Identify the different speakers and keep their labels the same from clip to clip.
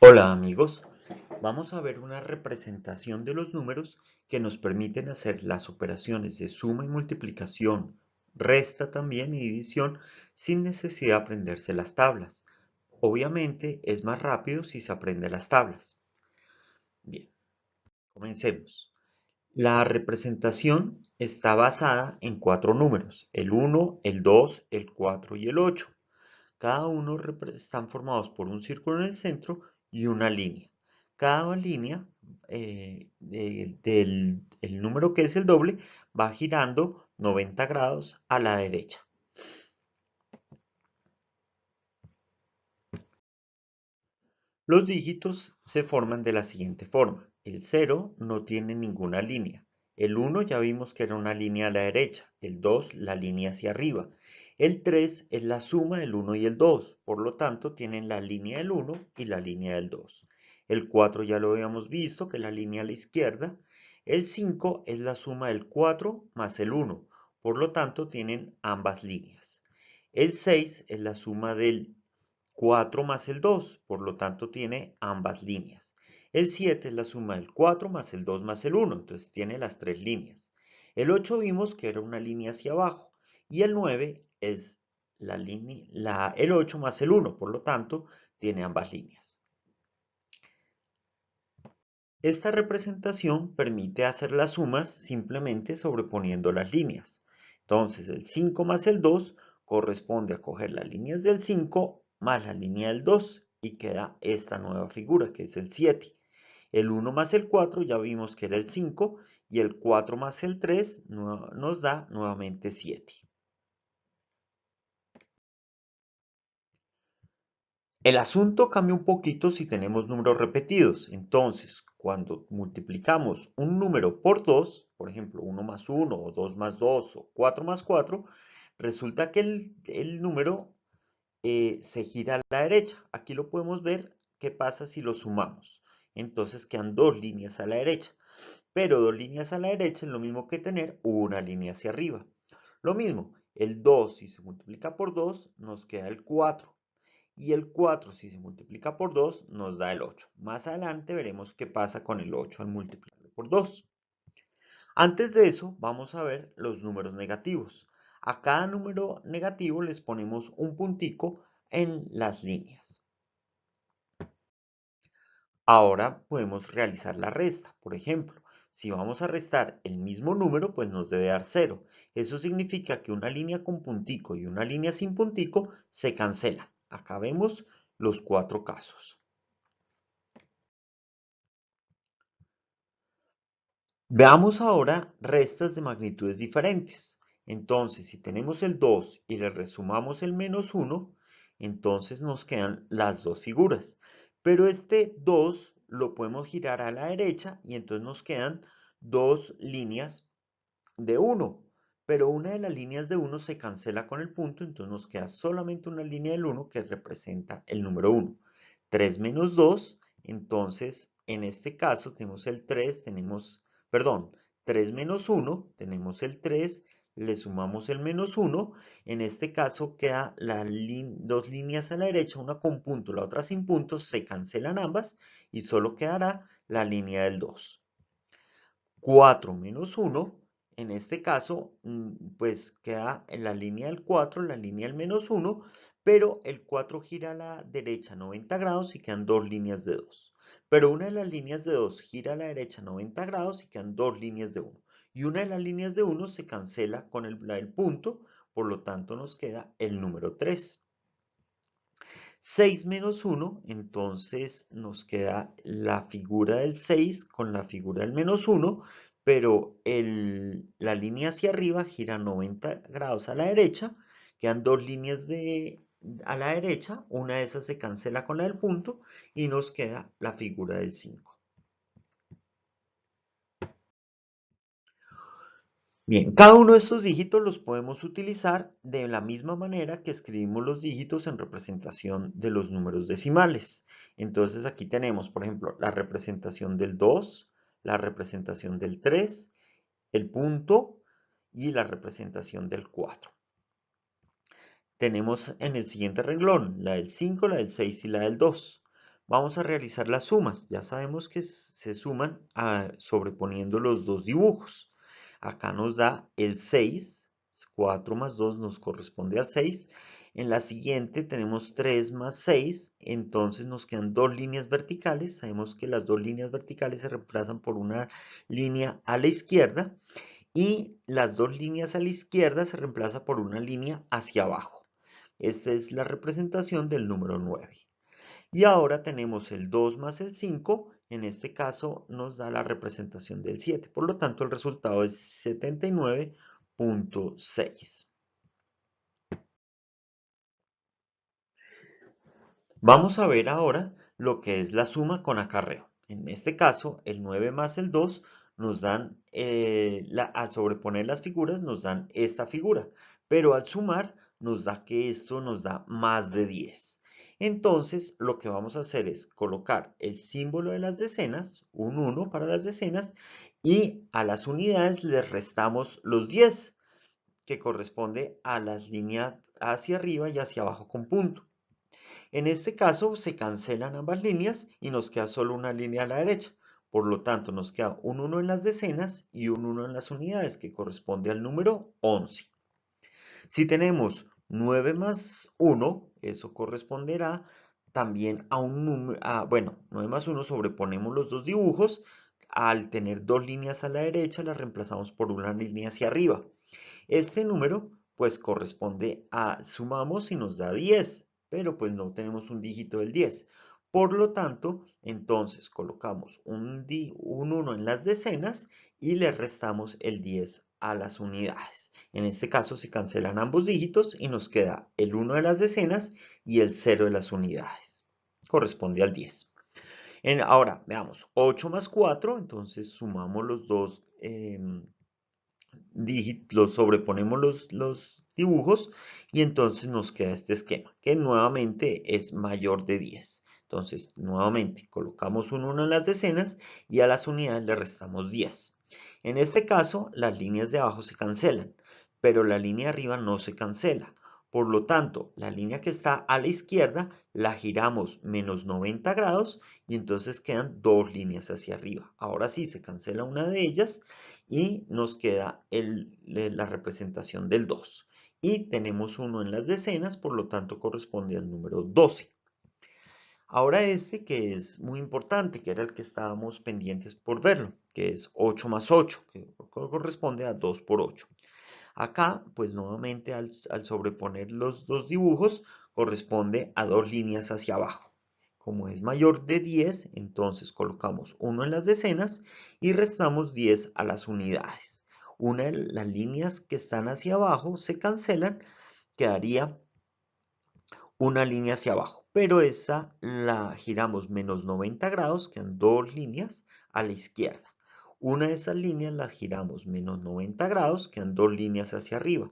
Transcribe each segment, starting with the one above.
Speaker 1: Hola amigos, vamos a ver una representación de los números que nos permiten hacer las operaciones de suma y multiplicación, resta también y división sin necesidad de aprenderse las tablas. Obviamente es más rápido si se aprende las tablas. Bien, comencemos. La representación está basada en cuatro números, el 1, el 2, el 4 y el 8. Cada uno están formados por un círculo en el centro y una línea. Cada línea del el número que es el doble va girando 90 grados a la derecha. Los dígitos se forman de la siguiente forma. El 0 no tiene ninguna línea. El 1 ya vimos que era una línea a la derecha. El 2 la línea hacia arriba. El 3 es la suma del 1 y el 2. Por lo tanto, tienen la línea del 1 y la línea del 2. El 4 ya lo habíamos visto, que es la línea a la izquierda. El 5 es la suma del 4 más el 1. Por lo tanto, tienen ambas líneas. El 6 es la suma del 4 más el 2, por lo tanto tiene ambas líneas. El 7 es la suma del 4 más el 2 más el 1, entonces tiene las tres líneas. El 8 vimos que era una línea hacia abajo y el 9 es el 8 más el 1, por lo tanto tiene ambas líneas. Esta representación permite hacer las sumas simplemente sobreponiendo las líneas. Entonces el 5 más el 2 corresponde a coger las líneas del 5 más la línea del 2 y queda esta nueva figura que es el 7. El 1 más el 4 ya vimos que era el 5 y el 4 más el 3 nos da nuevamente 7. El asunto cambia un poquito si tenemos números repetidos. Entonces, cuando multiplicamos un número por 2, por ejemplo, 1 más 1, o 2 más 2, o 4 más 4, resulta que el número se gira a la derecha. Aquí lo podemos ver qué pasa si lo sumamos. Entonces quedan dos líneas a la derecha. Pero dos líneas a la derecha es lo mismo que tener una línea hacia arriba. Lo mismo, el 2 si se multiplica por 2 nos queda el 4. Y el 4 si se multiplica por 2 nos da el 8. Más adelante veremos qué pasa con el 8 al multiplicarlo por 2. Antes de eso vamos a ver los números negativos. A cada número negativo les ponemos un puntico en las líneas. Ahora podemos realizar la resta. Por ejemplo, si vamos a restar el mismo número, pues nos debe dar 0. Eso significa que una línea con puntico y una línea sin puntico se cancelan. Acá vemos los cuatro casos. Veamos ahora restas de magnitudes diferentes. Entonces, si tenemos el 2 y le resumamos el menos 1, entonces nos quedan las dos figuras. Pero este 2 lo podemos girar a la derecha y entonces nos quedan dos líneas de 1. Pero una de las líneas de 1 se cancela con el punto, entonces nos queda solamente una línea del 1 que representa el número 1. 3 menos 2, entonces en este caso tenemos el 3, perdón, 3 menos 1, tenemos el 3, le sumamos el menos 1, en este caso queda dos líneas a la derecha, una con punto, la otra sin punto, se cancelan ambas y solo quedará la línea del 2. 4 menos 1, en este caso, pues queda en la línea del 4, la línea del menos 1, pero el 4 gira a la derecha 90 grados y quedan dos líneas de 2. Pero una de las líneas de 2 gira a la derecha 90 grados y quedan dos líneas de 1. Y una de las líneas de 1 se cancela con la del punto, por lo tanto nos queda el número 3. 6 menos 1, entonces nos queda la figura del 6 con la figura del menos 1, pero la línea hacia arriba gira 90 grados a la derecha, quedan dos líneas a la derecha, una de esas se cancela con la del punto y nos queda la figura del 5. Bien, cada uno de estos dígitos los podemos utilizar de la misma manera que escribimos los dígitos en representación de los números decimales. Entonces aquí tenemos, por ejemplo, la representación del 2, la representación del 3, el punto y la representación del 4. Tenemos en el siguiente renglón la del 5, la del 6 y la del 2. Vamos a realizar las sumas. Ya sabemos que se suman sobreponiendo los dos dibujos. Acá nos da el 6, 4 más 2 nos corresponde al 6. En la siguiente tenemos 3 más 6, entonces nos quedan dos líneas verticales. Sabemos que las dos líneas verticales se reemplazan por una línea a la izquierda y las dos líneas a la izquierda se reemplaza por una línea hacia abajo. Esta es la representación del número 9. Y ahora tenemos el 2 más el 5, en este caso nos da la representación del 7. Por lo tanto, el resultado es 79.6. Vamos a ver ahora lo que es la suma con acarreo. En este caso, el 9 más el 2 nos dan, al sobreponer las figuras, nos dan esta figura, pero al sumar nos da que esto nos da más de 10. Entonces, lo que vamos a hacer es colocar el símbolo de las decenas, un 1 para las decenas, y a las unidades les restamos los 10, que corresponde a las líneas hacia arriba y hacia abajo con punto. En este caso se cancelan ambas líneas y nos queda solo una línea a la derecha. Por lo tanto, nos queda un 1 en las decenas y un 1 en las unidades, que corresponde al número 11. Si tenemos 9 más 1, eso corresponderá también a un número, bueno, 9 más 1 sobreponemos los dos dibujos. Al tener dos líneas a la derecha, las reemplazamos por una línea hacia arriba. Este número pues corresponde a, sumamos y nos da 10, pero pues no tenemos un dígito del 10. Por lo tanto, entonces colocamos un 1 en las decenas y le restamos el 10 a las unidades. En este caso se cancelan ambos dígitos y nos queda el 1 de las decenas y el 0 de las unidades. Corresponde al 10. Ahora, veamos, 8 más 4, entonces sumamos los dos dígitos, sobreponemos los dibujos y entonces nos queda este esquema, que nuevamente es mayor de 10. Entonces, nuevamente, colocamos un 1 en las decenas y a las unidades le restamos 10. En este caso, las líneas de abajo se cancelan, pero la línea de arriba no se cancela. Por lo tanto, la línea que está a la izquierda la giramos menos 90 grados y entonces quedan dos líneas hacia arriba. Ahora sí, se cancela una de ellas y nos queda la representación del 2. Y tenemos 1 en las decenas, por lo tanto corresponde al número 12. Ahora este que es muy importante, que era el que estábamos pendientes por verlo, que es 8 más 8, que corresponde a 2 por 8. Acá, pues nuevamente al sobreponer los dos dibujos, corresponde a dos líneas hacia abajo. Como es mayor de 10, entonces colocamos 1 en las decenas y restamos 10 a las unidades. Una de las líneas que están hacia abajo se cancelan, quedaría una línea hacia abajo, pero esa la giramos menos 90 grados, quedan dos líneas a la izquierda. Una de esas líneas las giramos menos 90 grados, quedan dos líneas hacia arriba.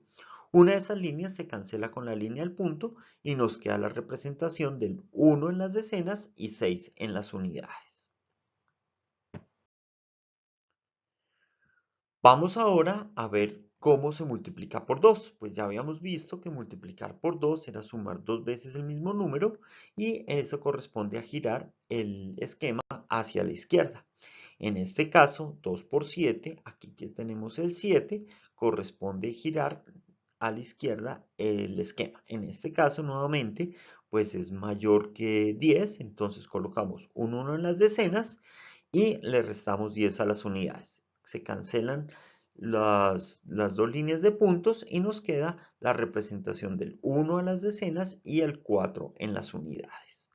Speaker 1: Una de esas líneas se cancela con la línea del punto y nos queda la representación del 1 en las decenas y 6 en las unidades. Vamos ahora a ver cómo se multiplica por 2. Pues ya habíamos visto que multiplicar por 2 era sumar dos veces el mismo número y eso corresponde a girar el esquema hacia la izquierda. En este caso, 2 por 7, aquí que tenemos el 7, corresponde girar a la izquierda el esquema. En este caso, nuevamente, pues es mayor que 10, entonces colocamos un 1 en las decenas y le restamos 10 a las unidades. Se cancelan las dos líneas de puntos y nos queda la representación del 1 a las decenas y el 4 en las unidades.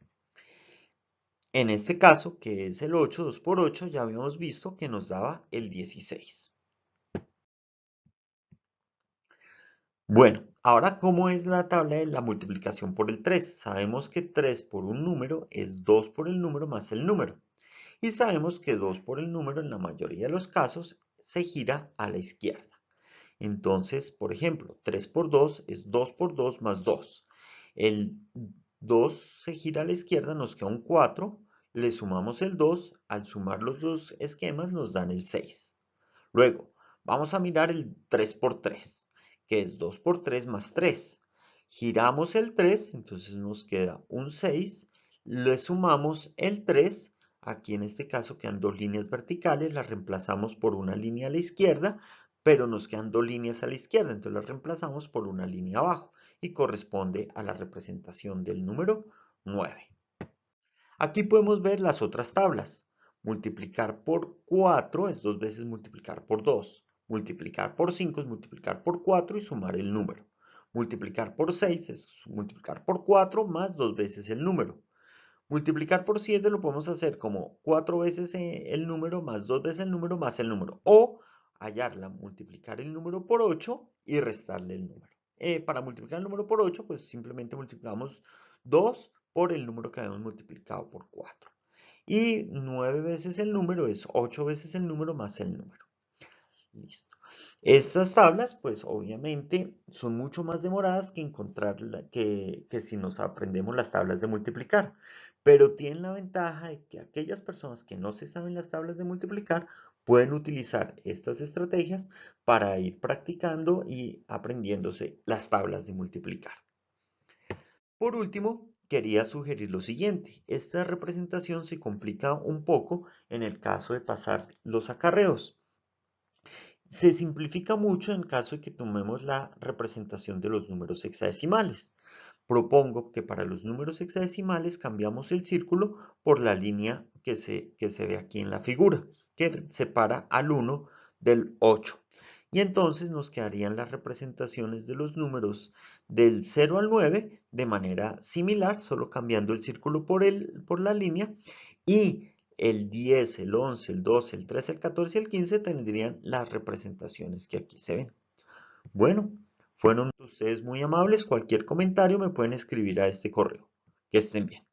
Speaker 1: En este caso, que es el 8, 2 por 8, ya habíamos visto que nos daba el 16. Bueno, ahora, ¿cómo es la tabla de la multiplicación por el 3? Sabemos que 3 por un número es 2 por el número más el número. Y sabemos que 2 por el número en la mayoría de los casos se gira a la izquierda. Entonces, por ejemplo, 3 por 2 es 2 por 2 más 2. El 2 se gira a la izquierda, nos queda un 4. Le sumamos el 2. Al sumar los dos esquemas nos dan el 6. Luego, vamos a mirar el 3 por 3, que es 2 por 3 más 3. Giramos el 3, entonces nos queda un 6. Le sumamos el 3, aquí en este caso quedan dos líneas verticales, las reemplazamos por una línea a la izquierda, pero nos quedan dos líneas a la izquierda, entonces las reemplazamos por una línea abajo y corresponde a la representación del número 9. Aquí podemos ver las otras tablas. Multiplicar por 4 es dos veces multiplicar por 2. Multiplicar por 5 es multiplicar por 4 y sumar el número. Multiplicar por 6 es multiplicar por 4 más dos veces el número. Multiplicar por 7 lo podemos hacer como 4 veces el número más 2 veces el número más el número. O hallarla, multiplicar el número por 8 y restarle el número. Para multiplicar el número por 8, pues simplemente multiplicamos 2 por el número que habíamos multiplicado por 4. Y 9 veces el número es 8 veces el número más el número. Listo. Estas tablas, pues obviamente son mucho más demoradas que encontrar que si nos aprendemos las tablas de multiplicar, pero tienen la ventaja de que aquellas personas que no se saben las tablas de multiplicar pueden utilizar estas estrategias para ir practicando y aprendiéndose las tablas de multiplicar. Por último, quería sugerir lo siguiente. Esta representación se complica un poco en el caso de pasar los acarreos. Se simplifica mucho en caso de que tomemos la representación de los números hexadecimales. Propongo que para los números hexadecimales cambiamos el círculo por la línea que se ve aquí en la figura, que separa al 1 del 8. Y entonces nos quedarían las representaciones de los números del 0 al 9 de manera similar, solo cambiando el círculo por la línea. Y el 10, el 11, el 12, el 13, el 14 y el 15 tendrían las representaciones que aquí se ven. Bueno, fueron ustedes muy amables. Cualquier comentario me pueden escribir a este correo. Que estén bien.